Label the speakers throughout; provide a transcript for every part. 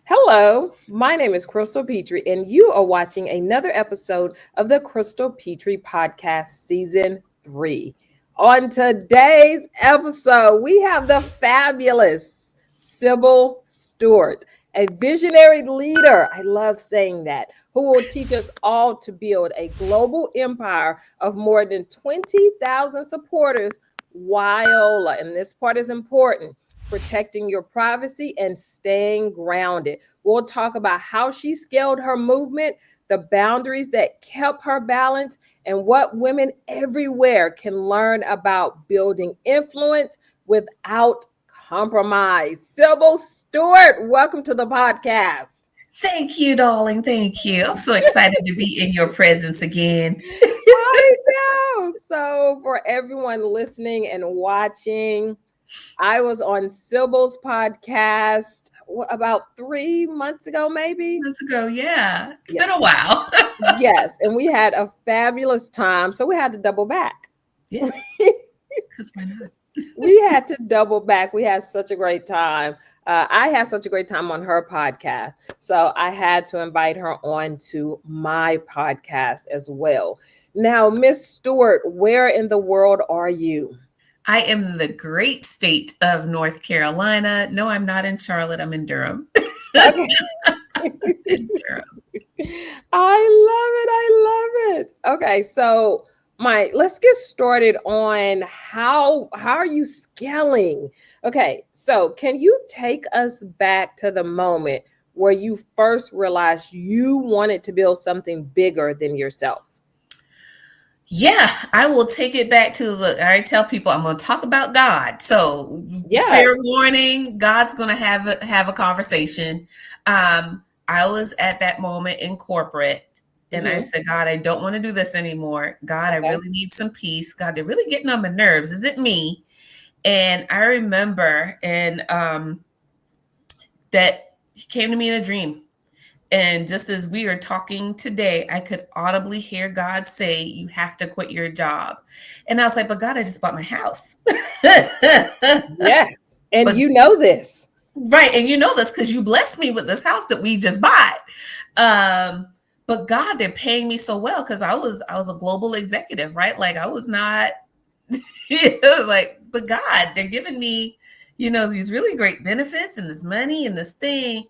Speaker 1: Hello, my name is Crystal Petry, and you are watching another episode of the Crystal Petry Podcast Season 3. On today's episode, we have the fabulous Sybil Stewart, a visionary leader. I love saying that, who will teach us all to build a global empire of more than 20,000 supporters while, and this part is important, protecting your privacy and staying grounded. We'll talk about how she scaled her movement, the boundaries that kept her balanced, and what women everywhere can learn about building influence without compromise. Sybil Stewart, welcome to the podcast.
Speaker 2: Thank you, darling. Thank you. I'm so excited to be in your presence again.
Speaker 1: I know. So, for everyone listening and watching, I was on Sybil's podcast about 3 months ago, maybe.
Speaker 2: Months ago, yeah. It's been a while.
Speaker 1: Yes, and we had a fabulous time, so we had to double back.
Speaker 2: Yes, because why not?
Speaker 1: We had to double back. We had such a great time. I had such a great time on her podcast, so I had to invite her on to my podcast as well. Now, Miss Stewart, where in the world are you?
Speaker 2: I am in the great state of North Carolina. No, I'm not in Charlotte. I'm in Durham.
Speaker 1: Okay.
Speaker 2: In Durham.
Speaker 1: I love it. Okay, so let's get started on how are you scaling? Okay, so can you take us back to the moment where you first realized you wanted to build something bigger than yourself?
Speaker 2: Yeah, I will take it back to I tell people I'm going to talk about God. So, fair warning, God's going to have a conversation. I was at that moment in corporate, and I said, God, I don't want to do this anymore. God, I really need some peace. God, they're really getting on my nerves. Is it me? And I remember, that he came to me in a dream. And just as we are talking today, I could audibly hear God say, you have to quit your job. And I was like, but God, I just bought my house.
Speaker 1: Yes. And you know this.
Speaker 2: Right. And you know this because you blessed me with this house that we just bought. But God, they're paying me so well because I was a global executive, right? Like I was not but God, they're giving me, these really great benefits and this money and this thing.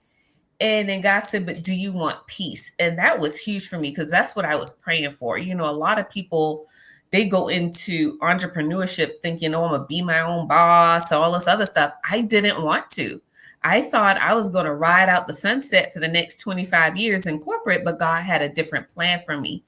Speaker 2: And then God said, but do you want peace? And that was huge for me because that's what I was praying for. A lot of people, they go into entrepreneurship thinking, oh, I'm going to be my own boss, all this other stuff. I didn't want to. I thought I was going to ride out the sunset for the next 25 years in corporate, but God had a different plan for me.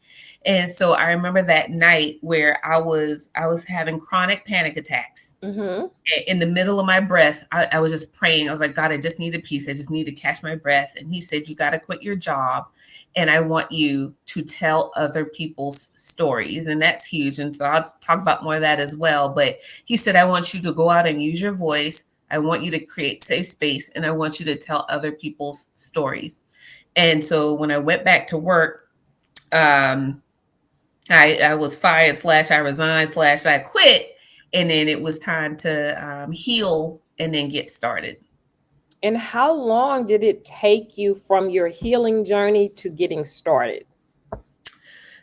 Speaker 2: And so I remember that night where I was having chronic panic attacks. In the middle of my breath. I was just praying. I was like, God, I just need a peace. I just need to catch my breath. And he said, you got to quit your job. And I want you to tell other people's stories. And that's huge. And so I'll talk about more of that as well. But he said, I want you to go out and use your voice. I want you to create safe space. And I want you to tell other people's stories. And so when I went back to work, I was fired / I resigned / I quit. And then it was time to heal and then get started.
Speaker 1: And how long did it take you from your healing journey to getting started?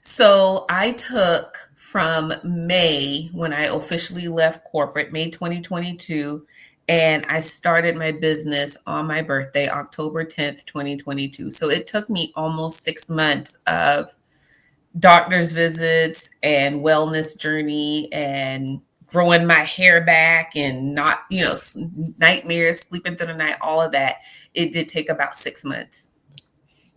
Speaker 2: So I took from May, when I officially left corporate, May 2022, and I started my business on my birthday, October 10th, 2022. So it took me almost 6 months of doctor's visits and wellness journey and growing my hair back and not, nightmares, sleeping through the night, all of that. It did take about 6 months.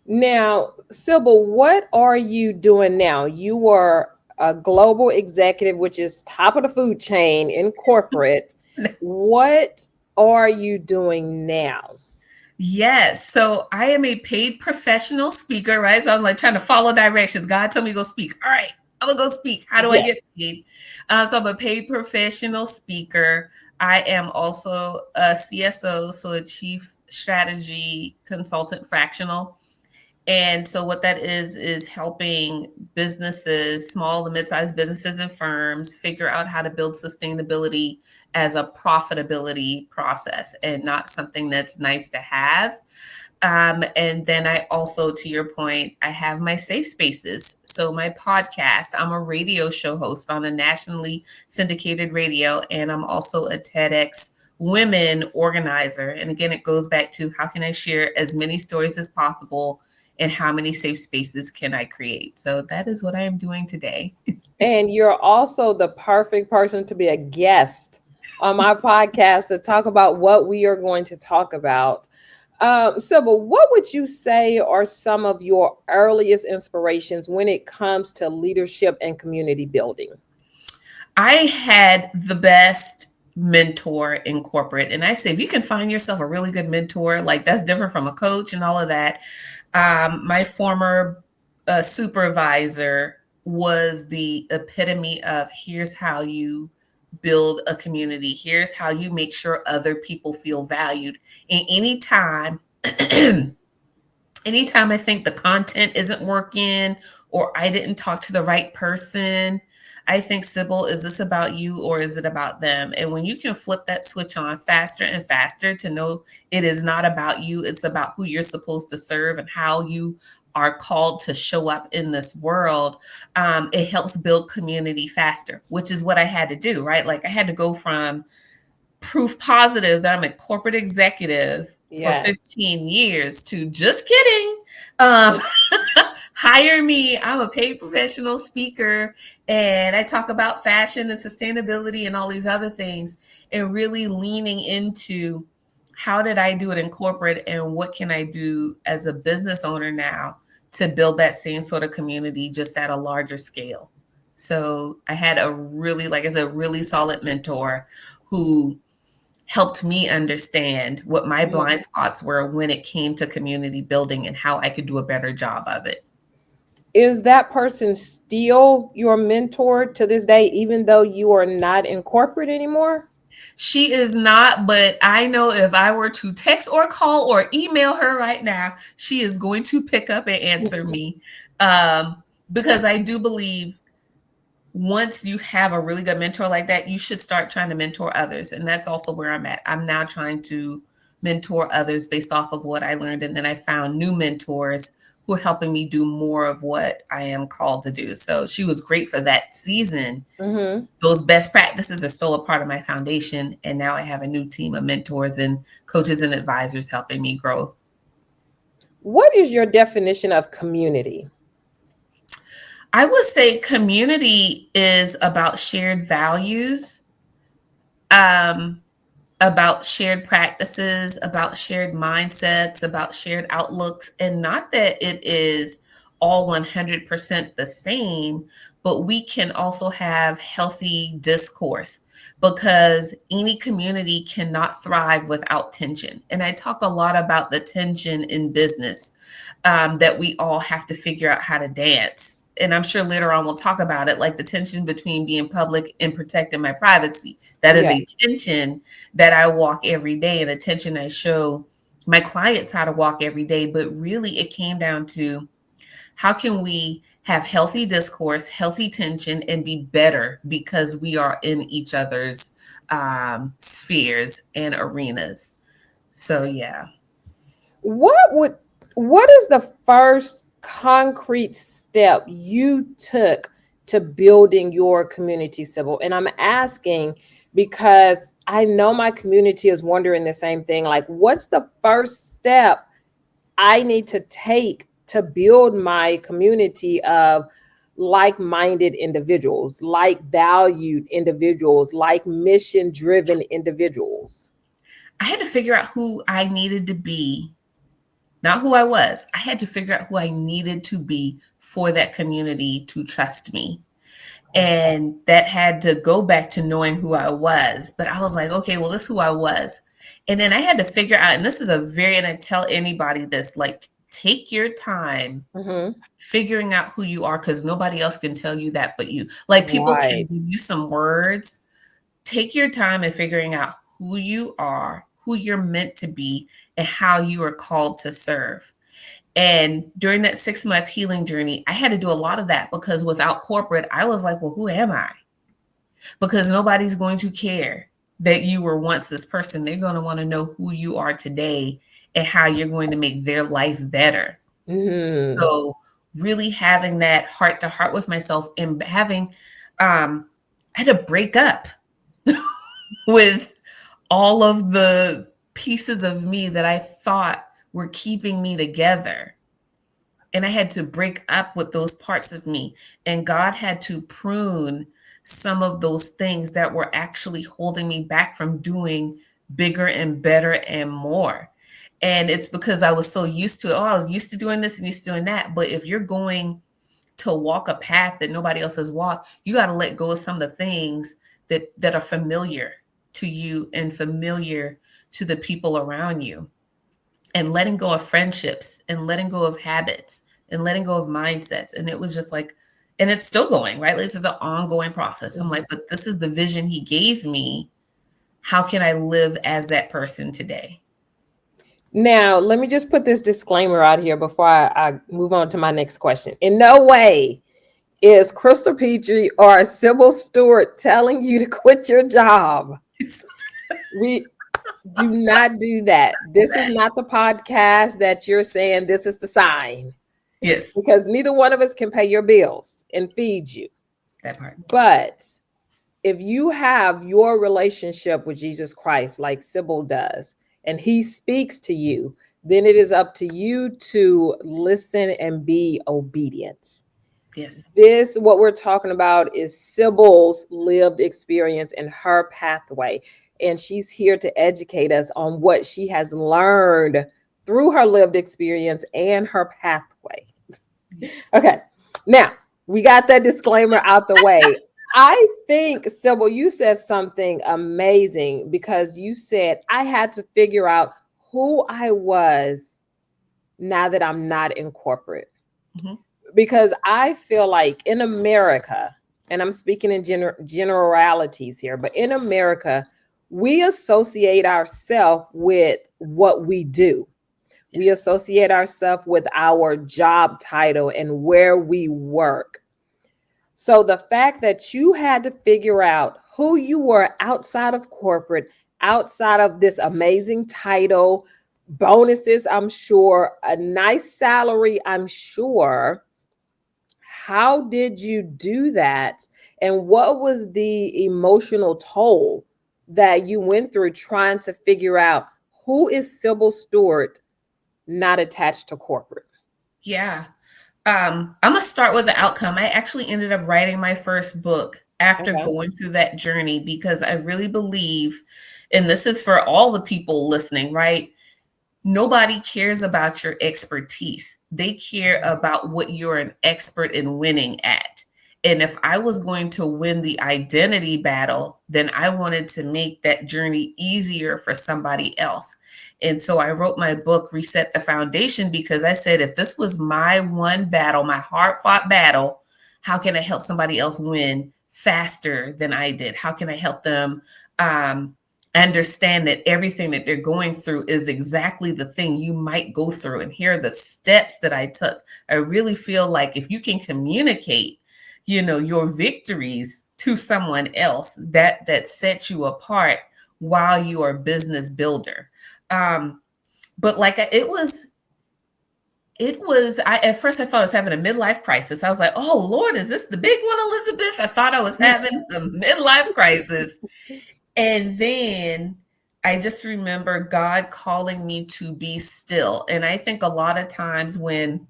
Speaker 1: Now, Sybil, what are you doing now? You were a global executive, which is top of the food chain in corporate. What are you doing now?
Speaker 2: Yes. So I am a paid professional speaker, right? So I'm like trying to follow directions. God told me to go speak. All right, I'm gonna go speak. How do I get paid? So I'm a paid professional speaker. I am also a CSO, so a chief strategy consultant fractional. And so what that is helping businesses, small to mid-sized businesses and firms figure out how to build sustainability as a profitability process and not something that's nice to have. And then I also, to your point, I have my safe spaces. So my podcast, I'm a radio show host on a nationally syndicated radio, and I'm also a TEDx women organizer. And again, it goes back to how can I share as many stories as possible and how many safe spaces can I create? So that is what I am doing today.
Speaker 1: And you're also the perfect person to be a guest on my podcast to talk about what we are going to talk about. Sybil, what would you say are some of your earliest inspirations when it comes to leadership and community building?
Speaker 2: I had the best mentor in corporate. And I say, if you can find yourself a really good mentor, like that's different from a coach and all of that. My former supervisor was the epitome of here's how you build a community. Here's how you make sure other people feel valued. And anytime I think the content isn't working or I didn't talk to the right person, I think, Sybil, is this about you or is it about them? And when you can flip that switch on faster and faster to know it is not about you, it's about who you're supposed to serve and how you are called to show up in this world, it helps build community faster, which is what I had to do, right? Like I had to go from proof positive that I'm a corporate executive for 15 years to just kidding. Hire me. I'm a paid professional speaker and I talk about fashion and sustainability and all these other things, and really leaning into how did I do it in corporate and what can I do as a business owner now to build that same sort of community just at a larger scale. So I had a really, like I said, really solid mentor who helped me understand what my blind spots were when it came to community building and how I could do a better job of it.
Speaker 1: Is that person still your mentor to this day, even though you are not in corporate anymore?
Speaker 2: She is not, but I know if I were to text or call or email her right now, she is going to pick up and answer me, because I do believe once you have a really good mentor like that, you should start trying to mentor others. And that's also where I'm at. I'm now trying to mentor others based off of what I learned. And then I found new mentors who are helping me do more of what I am called to do. So she was great for that season. Mm-hmm. Those best practices are still a part of my foundation. And now I have a new team of mentors and coaches and advisors helping me grow.
Speaker 1: What is your definition of community?
Speaker 2: I would say community is about shared values, about shared practices, about shared mindsets, about shared outlooks, and not that it is all 100% the same, but we can also have healthy discourse because any community cannot thrive without tension. And I talk a lot about the tension in business, that we all have to figure out how to dance. And I'm sure later on we'll talk about it, like the tension between being public and protecting my privacy. That is a tension that I walk every day and a tension I show my clients how to walk every day. But really it came down to how can we have healthy discourse, healthy tension, and be better because we are in each other's spheres and arenas. So, yeah.
Speaker 1: What is the first concrete step you took to building your community, Sybil? And I'm asking because I know my community is wondering the same thing. Like, what's the first step I need to take to build my community of like-minded individuals, like valued individuals, like mission-driven individuals?
Speaker 2: I had to figure out who I needed to be. Not who I was. I had to figure out who I needed to be for that community to trust me. And that had to go back to knowing who I was. But I was like, okay, well, this is who I was. And then I had to figure out, and this is and I tell anybody this, like, take your time figuring out who you are, because nobody else can tell you that but you. Like, people can give you some words. Take your time in figuring out who you are, who you're meant to be, and how you are called to serve. And during that 6-month healing journey, I had to do a lot of that because without corporate, I was like, well, who am I? Because nobody's going to care that you were once this person. They're going to want to know who you are today and how you're going to make their life better.
Speaker 1: Mm-hmm.
Speaker 2: So really having that heart to heart with myself and having, I had to break up with all of the pieces of me that I thought were keeping me together. And I had to break up with those parts of me. And God had to prune some of those things that were actually holding me back from doing bigger and better and more. And it's because I was so used to it. Oh, I was used to doing this and used to doing that. But if you're going to walk a path that nobody else has walked, you got to let go of some of the things that are familiar to you and familiar to the people around you. And letting go of friendships and letting go of habits and letting go of mindsets. And it was just like, and it's still going, right? This is an ongoing process. I'm like, but this is the vision he gave me. How can I live as that person today?
Speaker 1: Now, let me just put this disclaimer out here before I move on to my next question. In no way is Crystal Petry or Sybil Stewart telling you to quit your job. We do not do that. This is not the podcast that you're saying this is the sign.
Speaker 2: Yes.
Speaker 1: Because neither one of us can pay your bills and feed you.
Speaker 2: That part.
Speaker 1: But if you have your relationship with Jesus Christ like Sybil does, and he speaks to you, then it is up to you to listen and be obedient.
Speaker 2: Yes.
Speaker 1: This, what we're talking about, is Sybil's lived experience and her pathway. And she's here to educate us on what she has learned through her lived experience and her pathway. Okay. Now, we got that disclaimer out the way. I think, Sybil, you said something amazing because you said I had to figure out who I was now that I'm not in corporate. Mm-hmm. Because I feel like in America, and I'm speaking in generalities here, but in America, we associate ourselves with what we do. Yes. We associate ourselves with our job title and where we work. So the fact that you had to figure out who you were outside of corporate, outside of this amazing title, bonuses, I'm sure, a nice salary, I'm sure. How did you do that? And what was the emotional toll that you went through trying to figure out who is Sybil Stewart not attached to corporate?
Speaker 2: Yeah. I'm going to start with the outcome. I actually ended up writing my first book after going through that journey because I really believe, and this is for all the people listening, right? Nobody cares about your expertise. They care about what you're an expert in winning at. And if I was going to win the identity battle, then I wanted to make that journey easier for somebody else. And so I wrote my book, Reset the Foundation, because I said, if this was my one battle, my hard-fought battle, how can I help somebody else win faster than I did? How can I help them understand that everything that they're going through is exactly the thing you might go through? And here are the steps that I took. I really feel like if you can communicate, your victories to someone else, that sets you apart while you are a business builder. But like it was, at first I thought I was having a midlife crisis. I was like, oh Lord, is this the big one, Elizabeth? I thought I was having a midlife crisis. And then I just remember God calling me to be still. And I think a lot of times when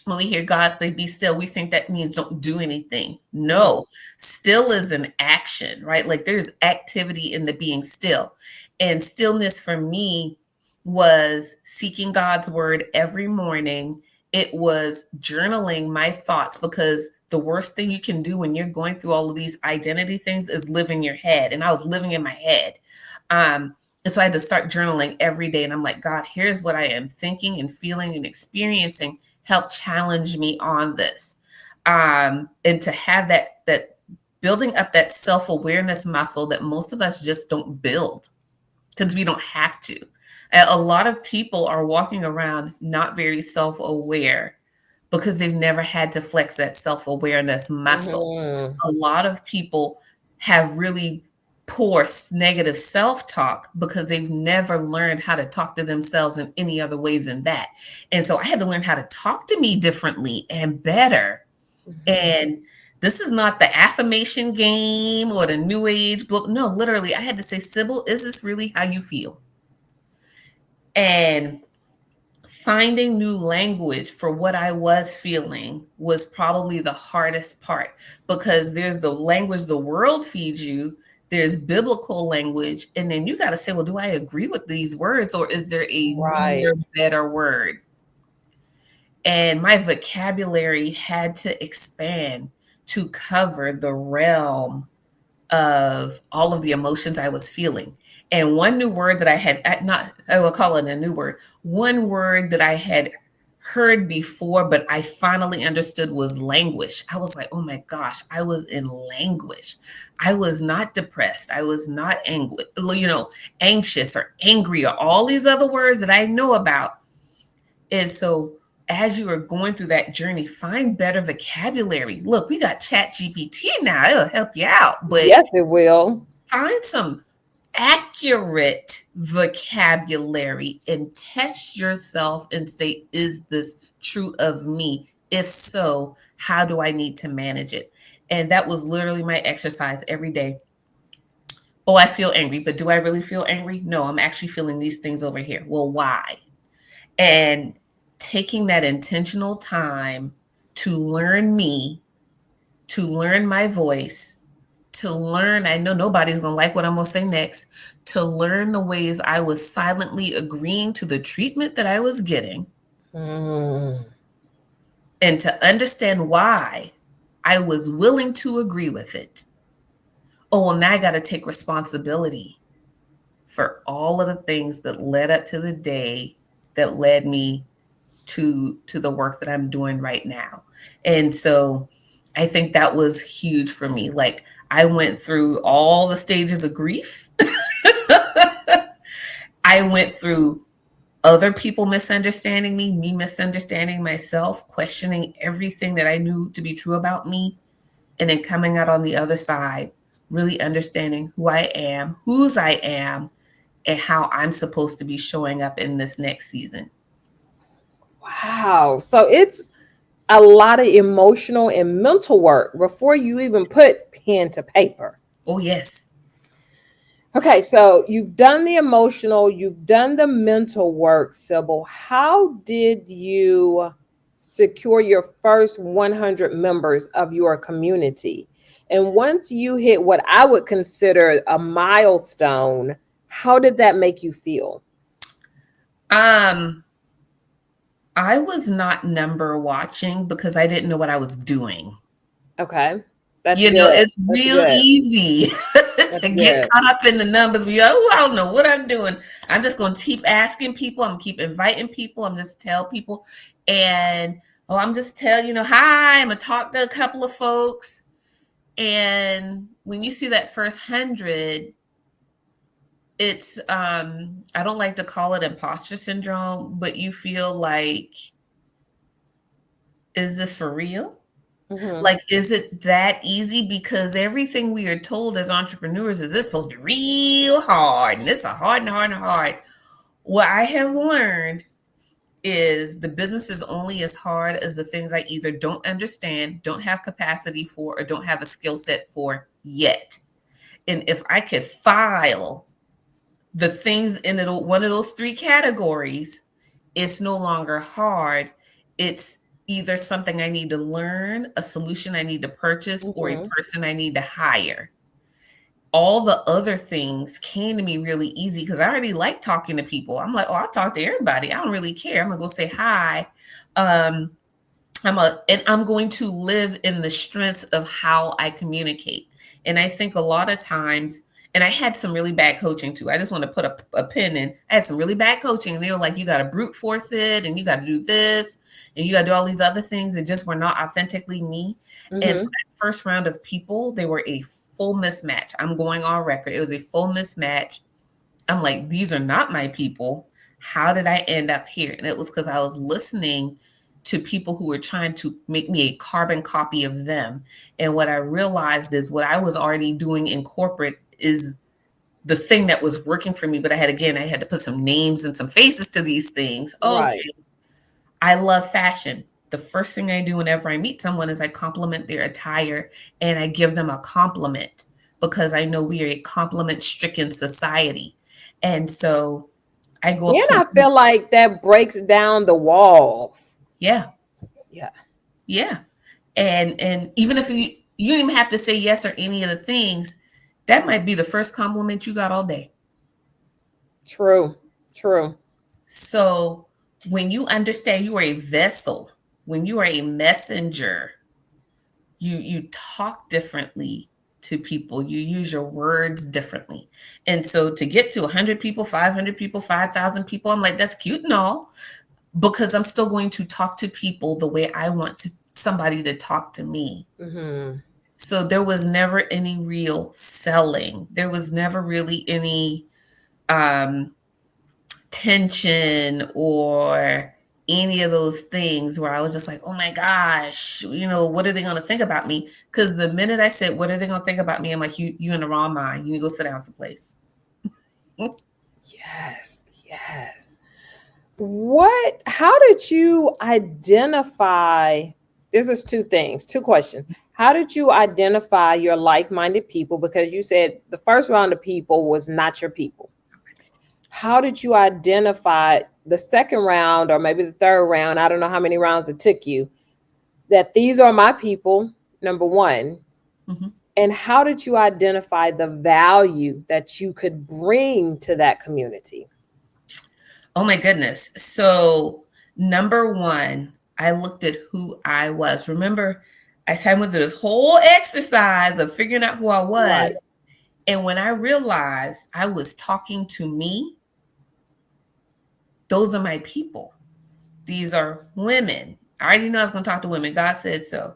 Speaker 2: we hear God say, be still, we think that means don't do anything. No, still is an action, right? Like there's activity in the being still. And stillness for me was seeking God's word every morning. It was journaling my thoughts, because the worst thing you can do when you're going through all of these identity things is live in your head. And I was living in my head. And so I had to start journaling every day. And I'm like, God, here's what I am thinking and feeling and experiencing. Help challenge me on this. And to have that building up that self-awareness muscle that most of us just don't build because we don't have to. A lot of people are walking around not very self-aware because they've never had to flex that self-awareness muscle. Mm-hmm. A lot of people have really poor negative self-talk because they've never learned how to talk to themselves in any other way than that. And so I had to learn how to talk to me differently and better. And this is not the affirmation game or the new age book. No, literally, I had to say, Sybil, is this really how you feel? And finding new language for what I was feeling was probably the hardest part, because there's the language the world feeds you, there's biblical language, and then you got to say, well, do I agree with these words, or is there a newer, better word? And my vocabulary had to expand to cover the realm of all of the emotions I was feeling. And one new word that I will call it a new word. One word that I had heard before, but I finally understood, was languish. I was like, oh my gosh, I was in languish. I was not depressed. I was not anxious or angry or all these other words that I know about. And so as you are going through that journey, find better vocabulary. Look, we got ChatGPT now. It'll help you out. But
Speaker 1: yes, it will.
Speaker 2: Find some accurate vocabulary and test yourself and say, is this true of me? If so, how do I need to manage it? And that was literally my exercise every day. Oh, I feel angry, but do I really feel angry? No, I'm actually feeling these things over here. Well, why? And taking that intentional time to learn me, to learn my voice, to learn, I know nobody's going to like what I'm going to say next, to learn the ways I was silently agreeing to the treatment that I was getting, and to understand why I was willing to agree with it. Oh, well, now I got to take responsibility for all of the things that led up to the day that led me to the work that I'm doing right now. And so I think that was huge for me. Like, I went through all the stages of grief. I went through other people misunderstanding me misunderstanding myself, questioning everything that I knew to be true about me, and then coming out on the other side, really understanding who I am, whose I am, and how I'm supposed to be showing up in this next season.
Speaker 1: Wow. So it's a lot of emotional and mental work before you even put pen to paper.
Speaker 2: Oh, yes.
Speaker 1: Okay, so you've done the emotional, you've done the mental work, Sybil. How did you secure your first 100 members of your community? And once you hit what I would consider a milestone, how did that make you feel?
Speaker 2: I was not number watching because I didn't know what I was doing.
Speaker 1: Okay.
Speaker 2: That's good. It's real easy to get caught up in the numbers. I don't know what I'm doing. I'm just going to keep asking people. I'm keep inviting people. I'm just tell people. And I'm just tell, hi, I'm going to talk to a couple of folks. And when you see that first 100, it's, I don't like to call it imposter syndrome, but you feel like, is this for real? Mm-hmm. Like, is it that easy? Because everything we are told as entrepreneurs is this supposed to be real hard, and it's a hard and hard and hard. What I have learned is the business is only as hard as the things I either don't understand, don't have capacity for, or don't have a skill set for yet. And if I could file the things in one of those three categories, it's no longer hard. It's either something I need to learn, a solution I need to purchase, or a person I need to hire. All the other things came to me really easy because I already like talking to people. I'm like, I'll talk to everybody. I don't really care. I'm gonna go say hi. And I'm going to live in the strengths of how I communicate. And I think a lot of times, and I had some really bad coaching too. I just want to put a pin in. I had some really bad coaching, and they were like, you got to brute force it, and you got to do this, and you got to do all these other things that just were not authentically me. Mm-hmm. And so that first round of people, they were a full mismatch. I'm going on record. It was a full mismatch. I'm like, these are not my people. How did I end up here? And it was because I was listening to people who were trying to make me a carbon copy of them. And what I realized is what I was already doing in corporate is the thing that was working for me. But I had to put some names and some faces to these things.
Speaker 1: Right.
Speaker 2: Okay. I love fashion. The first thing I do whenever I meet someone is I compliment their attire and I give them a compliment, because I know we are a compliment-stricken society. And so I go up
Speaker 1: And
Speaker 2: to
Speaker 1: I feel like that breaks down the walls.
Speaker 2: yeah.
Speaker 1: Yeah.
Speaker 2: Yeah. And even if you don't even have to say yes or any of the things, that might be the first compliment you got all day.
Speaker 1: True. True.
Speaker 2: So when you understand you are a vessel, when you are a messenger, you talk differently to people, you use your words differently. And so to get to 100 people, 500 people, 5,000 people, I'm like, that's cute and all, because I'm still going to talk to people the way I want somebody to talk to me.
Speaker 1: Mm-hmm.
Speaker 2: So there was never any real selling. There was never really any tension or any of those things where I was just like, oh my gosh, what are they going to think about me? Because the minute I said, what are they going to think about me? I'm like, you in the wrong mind. You need to go sit down someplace.
Speaker 1: Yes. Yes. How did you identify? This is two questions. How did you identify your like-minded people? Because you said the first round of people was not your people. How did you identify the second round, or maybe the third round? I don't know how many rounds it took you, that these are my people, number one. Mm-hmm. And how did you identify the value that you could bring to that community?
Speaker 2: Oh my goodness. So number one, I looked at who I was. Remember, I went through this whole exercise of figuring out who I was. Right. And when I realized I was talking to me, those are my people. These are women. I already know I was going to talk to women. God said so.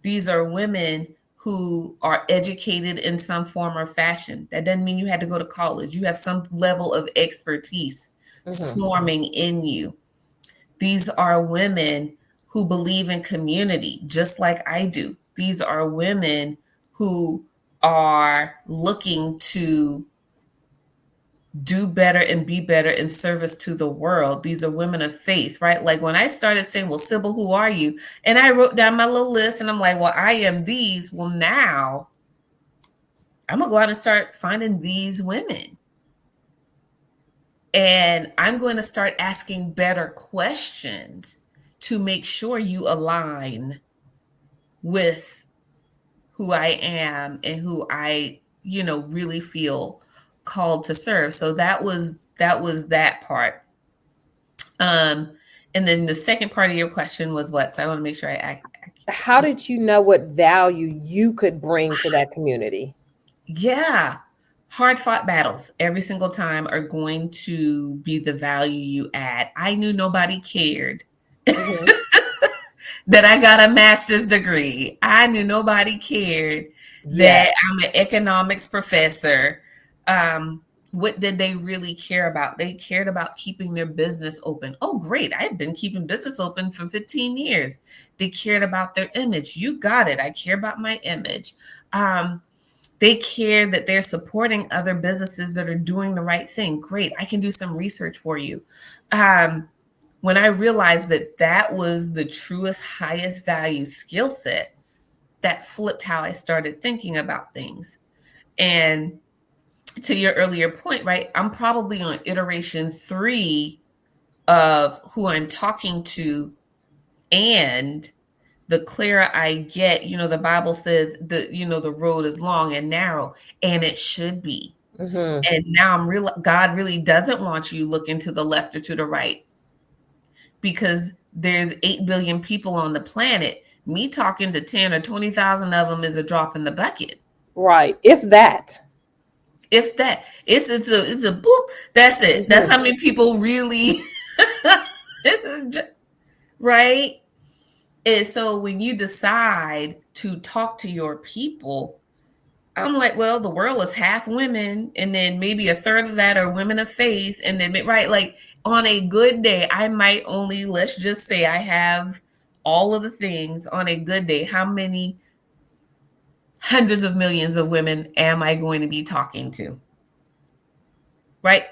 Speaker 2: These are women who are educated in some form or fashion. That doesn't mean you had to go to college. You have some level of expertise swarming in you. These are women who believe in community, just like I do. These are women who are looking to do better and be better in service to the world. These are women of faith, right? Like when I started saying, well, Sybil, who are you? And I wrote down my little list and I'm like, well, I am these. Well, now I'm going to go out and start finding these women. And I'm going to start asking better questions to make sure you align with who I am and who I, really feel called to serve. So that was that part. And then the second part of your question was what? So I want to make sure
Speaker 1: How did you know what value you could bring to that community?
Speaker 2: Yeah. Hard fought battles every single time are going to be the value you add. I knew nobody cared that I got a master's degree. I knew nobody cared that I'm an economics professor. What did they really care about? They cared about keeping their business open. Oh, great. I've been keeping business open for 15 years. They cared about their image. You got it. I care about my image. They care that they're supporting other businesses that are doing the right thing. Great. I can do some research for you. When I realized that was the truest, highest value skill set, that flipped how I started thinking about things. And to your earlier point, right, I'm probably on iteration 3 of who I'm talking to. And the clearer I get, the Bible says the road is long and narrow, and it should be. Mm-hmm. And now God really doesn't want you looking to the left or to the right, because there's 8 billion people on the planet. Me talking to 10 or 20,000 of them is a drop in the bucket.
Speaker 1: Right. If that.
Speaker 2: It's a boop. That's it. Mm-hmm. That's how many people really, right? And so when you decide to talk to your people, I'm like, well, the world is half women, and then maybe a third of that are women of faith. And then, right, like on a good day, I might only, let's just say I have all of the things on a good day. How many hundreds of millions of women am I going to be talking to? right?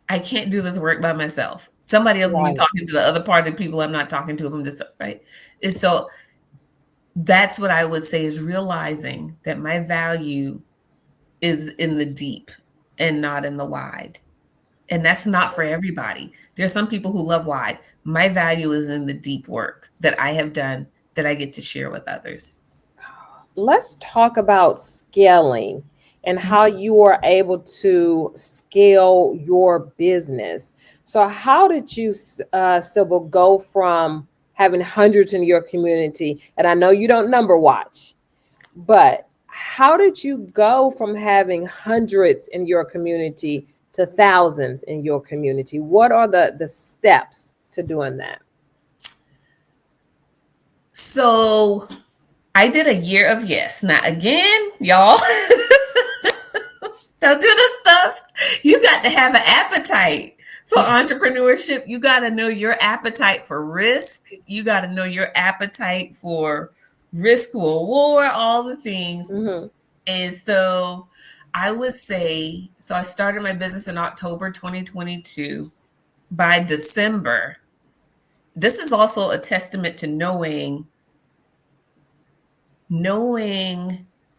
Speaker 2: I can't do this work by myself. Somebody else will be
Speaker 1: Right.
Speaker 2: talking to the other part of the people I'm not talking to if I'm just right. And so that's what I would say is realizing that my value is in the deep and not in the wide. And that's not for everybody. There are some people who love wide. My value is in the deep work that I have done that I get to share with others.
Speaker 1: Let's talk about scaling and how you are able to scale your business. So, how did you, Sybil, go from having hundreds in your community? And I know you don't number watch, but how did you go from having hundreds in your community to thousands in your community? What are the steps to doing that?
Speaker 2: So I did a year of yes. Now, again, y'all, don't do this stuff. You got to have an appetite for entrepreneurship. You got to know your appetite for risk. You got to know your appetite for risk reward, all the things.
Speaker 1: Mm-hmm.
Speaker 2: And so I would say, so I started my business in October 2022. By December, this is also a testament to knowing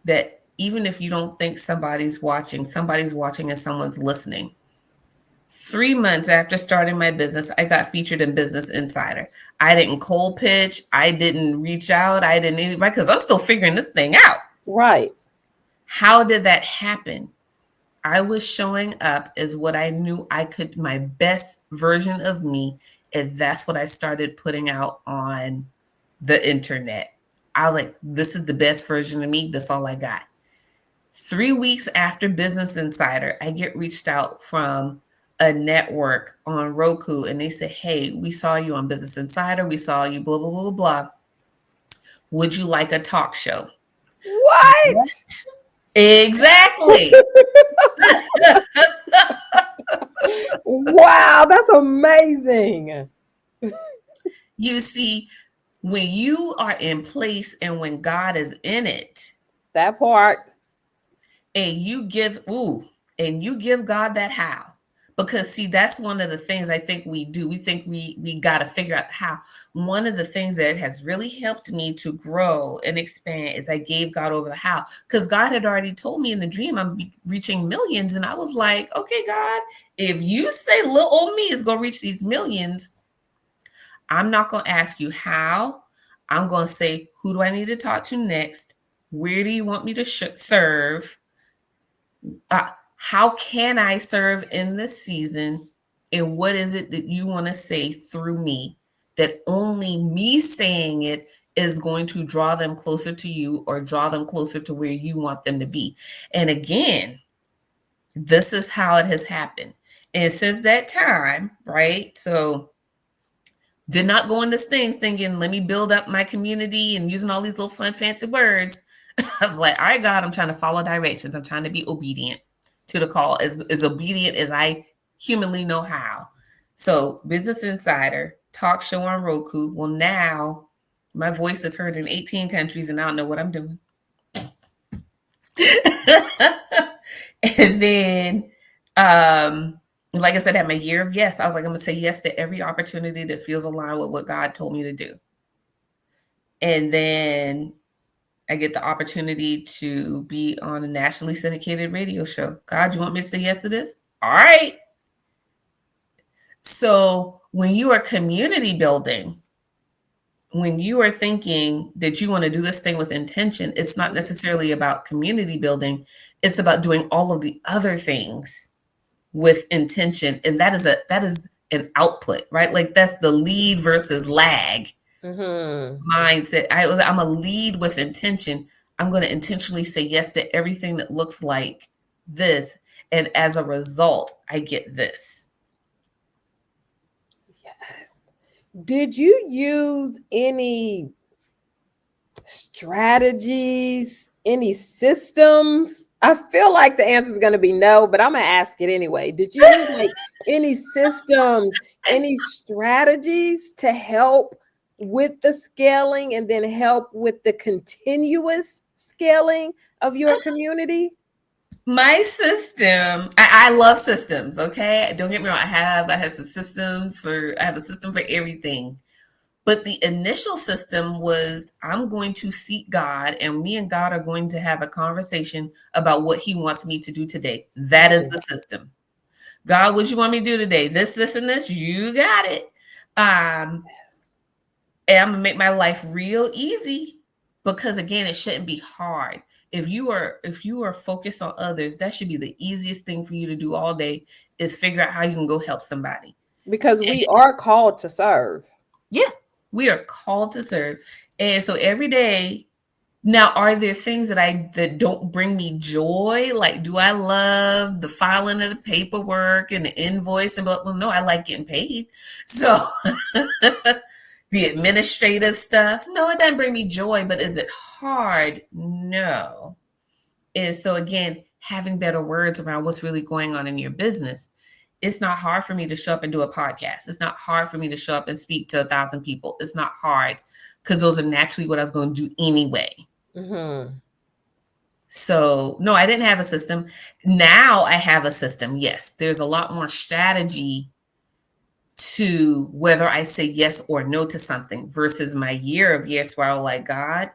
Speaker 2: that even if you don't think somebody's watching and someone's listening. 3 months after starting my business, I got featured in Business Insider. I didn't cold pitch. I didn't reach out. I didn't, right? Because I'm still figuring this thing out.
Speaker 1: Right.
Speaker 2: How did that happen? I was showing up as what I knew I could, my best version of me. And that's what I started putting out on the internet. I was like, this is the best version of me. That's all I got. 3 weeks after Business Insider, I get reached out from a network on Roku, and they say, hey, we saw you on Business Insider. We saw you, blah, blah, blah, blah. Would you like a talk show?
Speaker 1: What?
Speaker 2: Exactly.
Speaker 1: Wow, that's amazing.
Speaker 2: You see, when you are in place and when God is in it,
Speaker 1: That part.
Speaker 2: and you give God that how. Because see, that's one of the things I think we do. We think we got to figure out how. One of the things that has really helped me to grow and expand is I gave God over the how. Because God had already told me in the dream I'm reaching millions. And I was like, okay, God, if you say little old me is going to reach these millions, I'm not going to ask you how. I'm going to say, who do I need to talk to next? Where do you want me to serve? How can I serve in this season? And what is it that you want to say through me that only me saying it is going to draw them closer to you or draw them closer to where you want them to be? And again, this is how it has happened. And since that time, right? So did not go in this thing thinking, let me build up my community and using all these little fun, fancy words. I was like, all right, God, I'm trying to follow directions. I'm trying to be obedient to the call, as obedient as I humanly know how. So Business Insider, talk show on Roku. Well, now my voice is heard in 18 countries and I don't know what I'm doing. And then, like I said, at my year of yes, I was like, I'm going to say yes to every opportunity that feels aligned with what God told me to do. And then I get the opportunity to be on a nationally syndicated radio show. God, you want me to say yes to this? All right. So when you are community building, when you are thinking that you want to do this thing with intention, it's not necessarily about community building. It's about doing all of the other things with intention. And that is an output, right? Like that's the lead versus lag mindset. I'm a lead with intention. I'm going to intentionally say yes to everything that looks like this. And as a result, I get this.
Speaker 1: Yes. Did you use any strategies, any systems? I feel like the answer is going to be no, but I'm going to ask it anyway. Did you use like any systems, any strategies to help with the scaling and then help with the continuous scaling of your community?
Speaker 2: My system, I love systems. Okay, don't get me wrong. I have some systems I have a system for everything. But the initial system was I'm going to seek God, and me and God are going to have a conversation about what He wants me to do today. That is the system. God, what you want me to do today? This, and this. You got it. And I'm gonna make my life real easy because again, it shouldn't be hard. If you are focused on others, that should be the easiest thing for you to do all day is figure out how you can go help somebody.
Speaker 1: Because we are called to serve.
Speaker 2: Yeah, we are called to serve. And so every day, now are there things that don't bring me joy? Like, do I love the filing of the paperwork and the invoice and blah? Well, no, I like getting paid. So the administrative stuff, no, it doesn't bring me joy, but is it hard? No. And so again, having better words around what's really going on in your business. It's not hard for me to show up and do a podcast. It's not hard for me to show up and speak to 1,000 people. It's not hard because those are naturally what I was going to do anyway. Mm-hmm. So no, I didn't have a system. Now I have a system. Yes, there's a lot more strategy to whether I say yes or no to something versus my year of yes, where I was like, God,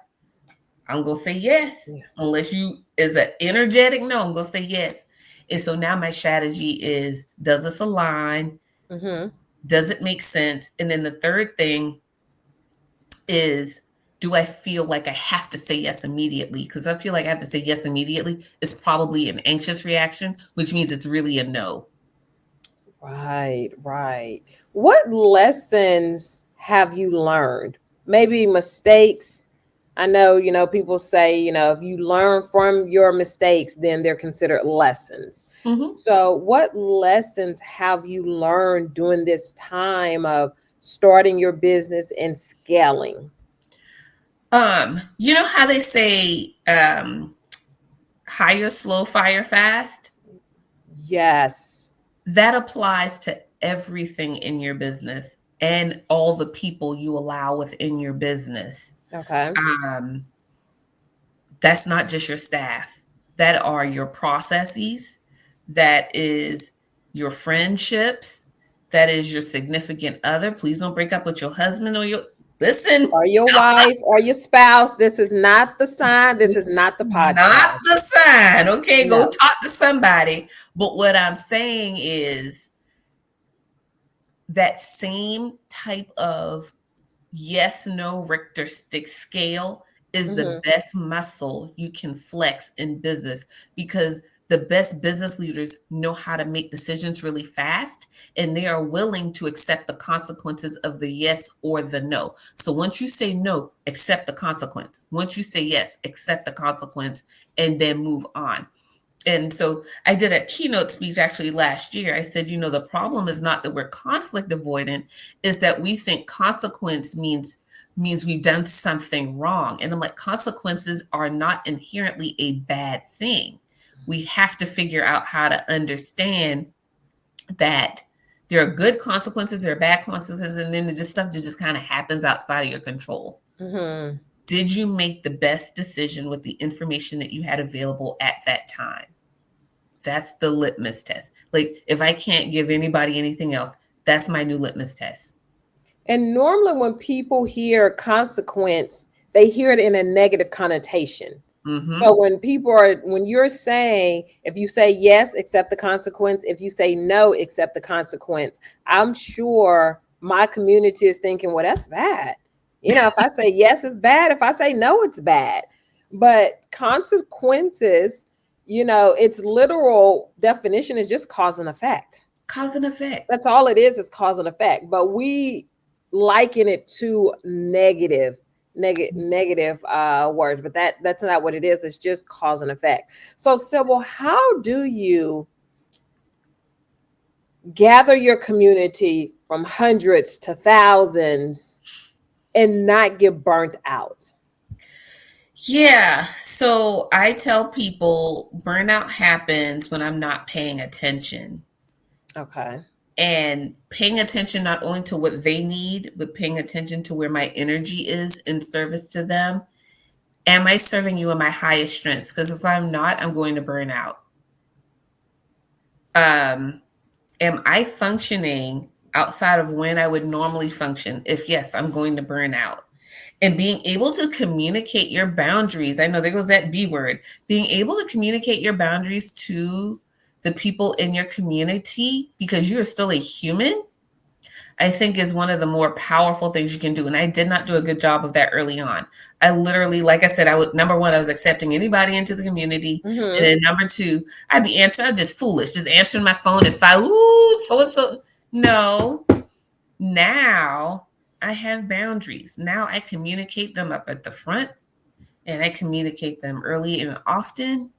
Speaker 2: I'm going to say yes. Yeah. Unless you is an energetic no, I'm going to say yes. And so now my strategy is, does this align? Mm-hmm. Does it make sense? And then the third thing is, do I feel like I have to say yes immediately? Because I feel like I have to say yes immediately. It's probably an anxious reaction, which means it's really a no.
Speaker 1: Right. What lessons have you learned? Maybe mistakes. I know, people say, if you learn from your mistakes, then they're considered lessons. Mm-hmm. So what lessons have you learned during this time of starting your business and scaling?
Speaker 2: You know how they say, hire slow, fire fast?
Speaker 1: Yes.
Speaker 2: That applies to everything in your business and all the people you allow within your business.
Speaker 1: Okay.
Speaker 2: That's not just your staff. That are your processes. That is your friendships. That is your significant other. Please don't break up with your husband or your
Speaker 1: wife or your spouse. This is not the sign. This is not the podcast.
Speaker 2: Not the sign. Okay, no. Go talk to somebody. But what I'm saying is that same type of yes, no Richter stick scale is the best muscle you can flex in business, because the best business leaders know how to make decisions really fast, and they are willing to accept the consequences of the yes or the no. So once you say no, accept the consequence. Once you say yes, accept the consequence, and then move on. And so I did a keynote speech actually last year. I said, the problem is not that we're conflict avoidant, is that we think consequence means we've done something wrong. And I'm like, consequences are not inherently a bad thing. We have to figure out how to understand that there are good consequences, there are bad consequences, and then stuff that just kind of happens outside of your control. Mm-hmm. Did you make the best decision with the information that you had available at that time? That's the litmus test. Like, if I can't give anybody anything else, that's my new litmus test.
Speaker 1: And normally when people hear consequence, they hear it in a negative connotation. Mm-hmm. So when you're saying, if you say yes, accept the consequence. If you say no, accept the consequence. I'm sure my community is thinking, well, that's bad. If I say yes, it's bad. If I say no, it's bad. But consequences, its literal definition is just cause and effect.
Speaker 2: Cause and effect.
Speaker 1: That's all it is cause and effect. But we liken it to negative words, but that's not what it is. It's just cause and effect. So Sybil, how do you gather your community from hundreds to thousands and not get burnt out?
Speaker 2: Yeah. So I tell people burnout happens when I'm not paying attention.
Speaker 1: Okay.
Speaker 2: And paying attention not only to what they need, but paying attention to where my energy is in service to them. Am I serving you in my highest strengths? Because if I'm not, I'm going to burn out. Am I functioning outside of when I would normally function? If yes, I'm going to burn out. And being able to communicate your boundaries. I know there goes that B word. Being able to communicate your boundaries to the people in your community because you are still a human, I think is one of the more powerful things you can do. And I did not do a good job of that early on. I literally, like I said, number one, I was accepting anybody into the community.
Speaker 1: Mm-hmm.
Speaker 2: And then number two, I'd just foolish, just answering my phone if so-and-so. No, now I have boundaries. Now I communicate them up at the front and I communicate them early and often.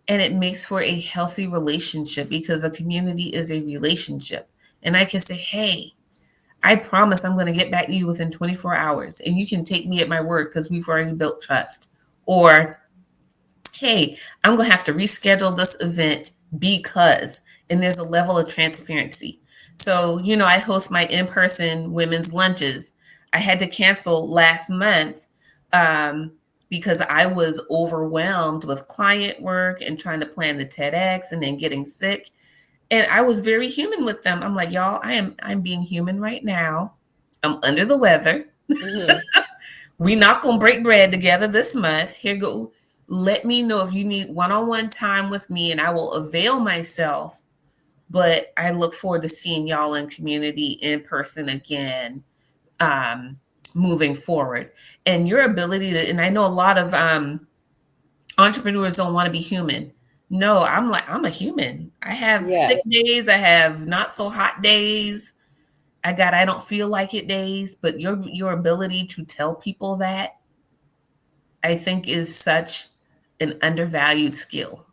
Speaker 2: And it makes for a healthy relationship because a community is a relationship. And I can say, hey, I promise I'm going to get back to you within 24 hours and you can take me at my word because we've already built trust. Or, hey, I'm going to have to reschedule this event because, and there's a level of transparency. So, I host my in-person women's lunches. I had to cancel last month because I was overwhelmed with client work and trying to plan the TEDx and then getting sick. And I was very human with them. I'm like, y'all, I'm being human right now. I'm under the weather. Mm-hmm. We not gonna break bread together this month. Here go. Let me know if you need one-on-one time with me, and I will avail myself. But I look forward to seeing y'all in community in person again, moving forward. And your ability to, and I know a lot of entrepreneurs don't want to be human. No, I'm a human. I have sick days. I have not so hot days. I don't feel like it days. But your ability to tell people that, I think, is such an undervalued skill.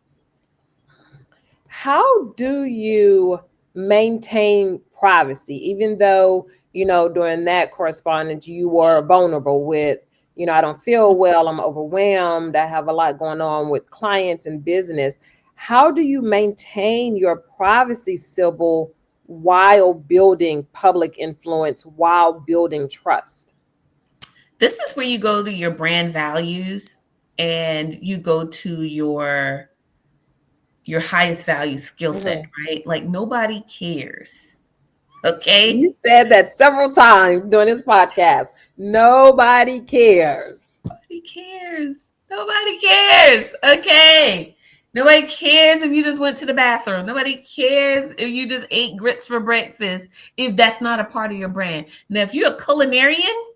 Speaker 1: How do you maintain privacy, even though, during that correspondence, you were vulnerable with, I don't feel well, I'm overwhelmed, I have a lot going on with clients and business. How do you maintain your privacy, Sybil, while building public influence, while building trust?
Speaker 2: This is where you go to your brand values and you go to your highest value skill set, right? Like nobody cares. Okay.
Speaker 1: You said that several times during this podcast. Nobody cares.
Speaker 2: Nobody cares. Nobody cares. Okay. Nobody cares if you just went to the bathroom. Nobody cares if you just ate grits for breakfast, if that's not a part of your brand. Now, if you're a culinarian,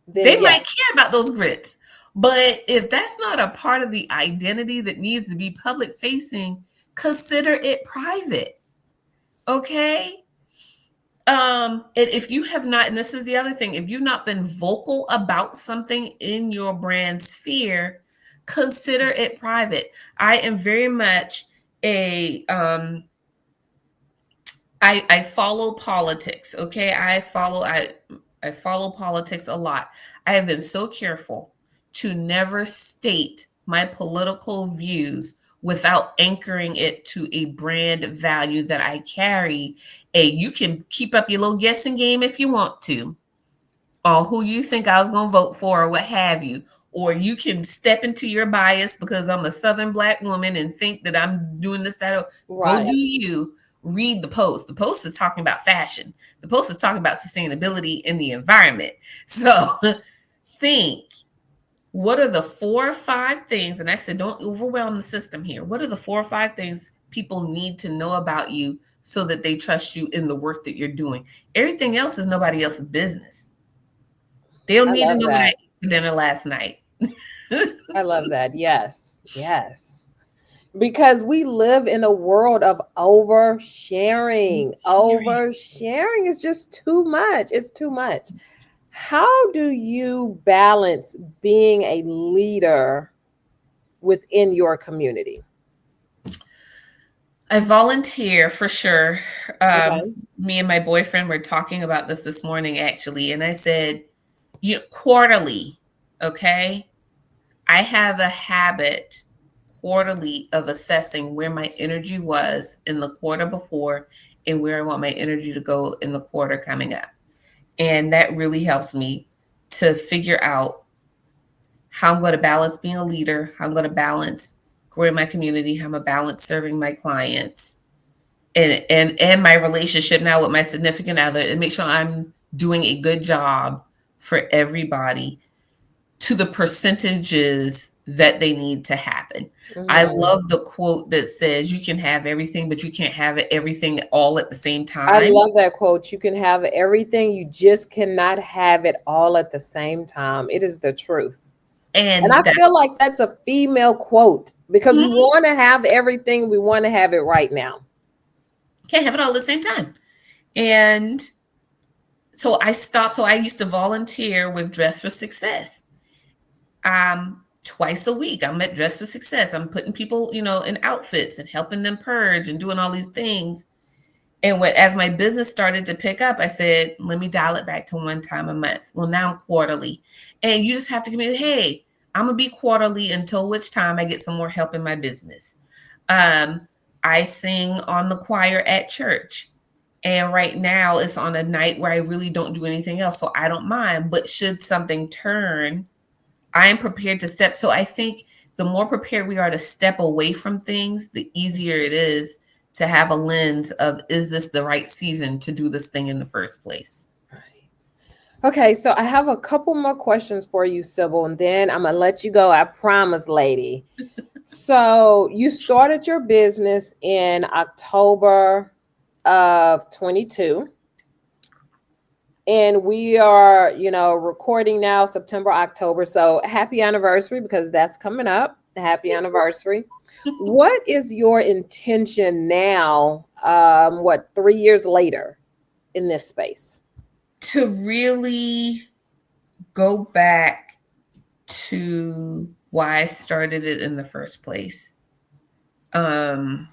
Speaker 2: then they might care about those grits. But if that's not a part of the identity that needs to be public facing, consider it private. Okay. And if you have not, and this is the other thing, if you've not been vocal about something in your brand sphere, consider it private. I am very much I follow politics. Okay. I follow politics a lot. I have been so careful to never state my political views without anchoring it to a brand value that I carry. And you can keep up your little guessing game if you want to, or who you think I was going to vote for or what have you. Or you can step into your bias because I'm a Southern Black woman and think that I'm doing this, that. Right. Go do you. Read the post. The post is talking about fashion. The post is talking about sustainability in the environment. So think, what are the 4 or 5 things? And I said, don't overwhelm the system here. What are the 4 or 5 things people need to know about you so that they trust you in the work that you're doing? Everything else is nobody else's business. They don't need to know what I ate for dinner last night.
Speaker 1: I love that. Yes. Yes. Because we live in a world of oversharing. Oversharing is just too much. It's too much. How do you balance being a leader within your community?
Speaker 2: I volunteer for sure. Me and my boyfriend were talking about this morning, actually. And I said, quarterly, okay? I have a habit quarterly of assessing where my energy was in the quarter before and where I want my energy to go in the quarter coming up. And that really helps me to figure out how I'm going to balance being a leader, how I'm going to balance growing my community, how I'm going to balance serving my clients. and my relationship now with my significant other, and make sure I'm doing a good job for everybody to the percentages that they need to happen. I love the quote that says you can have everything, but you can't have everything all at the same
Speaker 1: I
Speaker 2: time.
Speaker 1: love that quote. You can have everything, you just cannot have it all at the same time. It is the truth. And I feel like that's a female quote because we want to have everything. We want to have it right now.
Speaker 2: Can't have it all at the same time. And so I stopped. So I used to volunteer with Dress for Success. Twice a week, I'm at Dress for Success. I'm putting people, in outfits and helping them purge and doing all these things. And as my business started to pick up, I said, let me dial it back to one time a month. Well, now I'm quarterly. And you just have to commit, hey, I'm going to be quarterly until which time I get some more help in my business. I sing on the choir at church. And right now it's on a night where I really don't do anything else. So I don't mind. But should something turn, I am prepared to step. So I think the more prepared we are to step away from things, the easier it is to have a lens of, is this the right season to do this thing in the first place?
Speaker 1: Right. Okay, so I have a couple more questions for you, Sybil, and then I'm going to let you go. I promise, lady. So you started your business in October of 22. And we are, recording now September, October. So happy anniversary, because that's coming up. Happy anniversary. What is your intention now, 3 years later in this space?
Speaker 2: To really go back to why I started it in the first place. And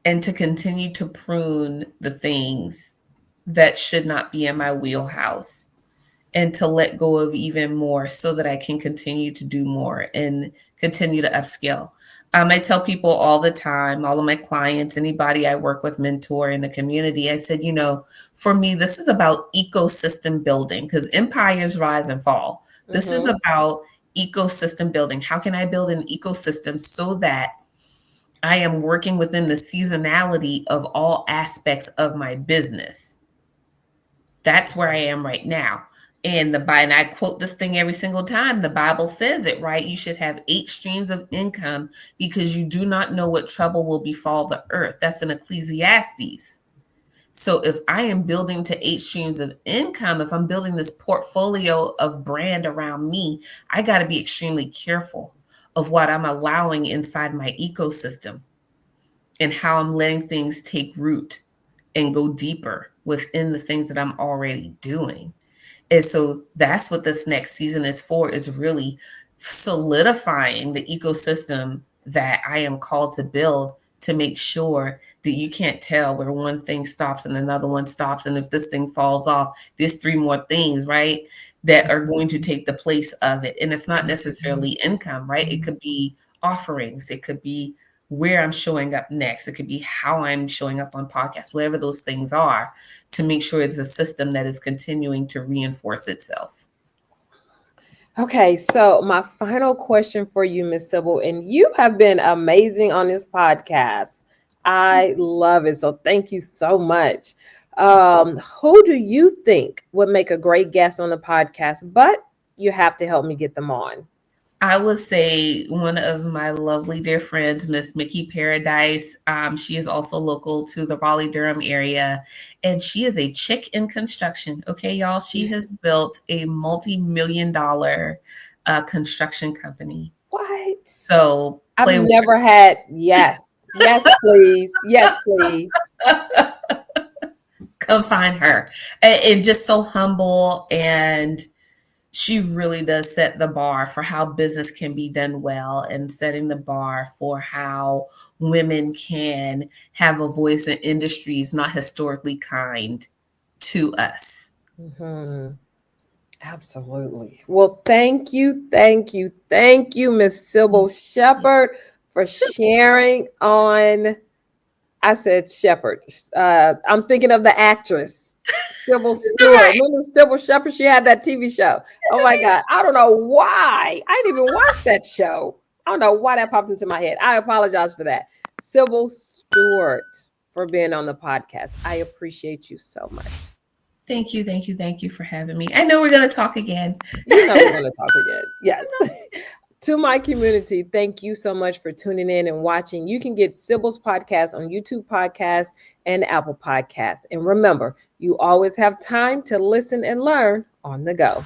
Speaker 2: to continue to prune the things that should not be in my wheelhouse, and to let go of even more so that I can continue to do more and continue to upskill. I tell people all the time, all of my clients, anybody I work with, mentor in the community, I said, for me, this is about ecosystem building, because empires rise and fall. This is about ecosystem building. How can I build an ecosystem so that I am working within the seasonality of all aspects of my business? That's where I am right now. And I quote this thing every single time. The Bible says it, right? You should have 8 streams of income, because you do not know what trouble will befall the earth. That's in Ecclesiastes. So if I am building to 8 streams of income, if I'm building this portfolio of brand around me, I got to be extremely careful of what I'm allowing inside my ecosystem and how I'm letting things take root and go deeper within the things that I'm already doing. And so that's what this next season is for, is really solidifying the ecosystem that I am called to build, to make sure that you can't tell where one thing stops and another one stops. And if this thing falls off, there's 3 more things, right, that are going to take the place of it. And it's not necessarily income, right? It could be offerings. It could be where I'm showing up next. It could be how I'm showing up on podcasts, whatever those things are, to make sure it's a system that is continuing to reinforce itself.
Speaker 1: Okay, so my final question for you, Miss Sybil, and you have been amazing on this podcast. I love it. So thank you so much. Who do you think would make a great guest on the podcast? But you have to help me get them on.
Speaker 2: I would say one of my lovely dear friends, Miss Mickey Paradise. She is also local to the Raleigh-Durham area, and she is a chick in construction. Okay, y'all. She has built a multi-million-dollar construction company.
Speaker 1: What?
Speaker 2: So
Speaker 1: I've never had. Yes, please. Yes, please.
Speaker 2: Come find her. And just so humble, and she really does set the bar for how business can be done well, and setting the bar for how women can have a voice in industries not historically kind to us.
Speaker 1: Absolutely. Well, thank you, Miss Sybil Shepherd, for sharing on. I said Shepherd. I'm thinking of the actress. Sybil Stewart.
Speaker 2: Right.
Speaker 1: Remember Sybil Shepherd? She had that TV show. Oh my God. I don't know why. I didn't even watch that show. I don't know why that popped into my head. I apologize for that. Sybil Stewart. for being on the podcast. I appreciate you so much.
Speaker 2: Thank you. Thank you. Thank you for having me. I know we're going to talk again.
Speaker 1: You know we're going to talk again. Yes. To my community, thank you so much for tuning in and watching. You can get Sybil's podcast on YouTube Podcasts and Apple Podcasts. And remember, you always have time to listen and learn on the go.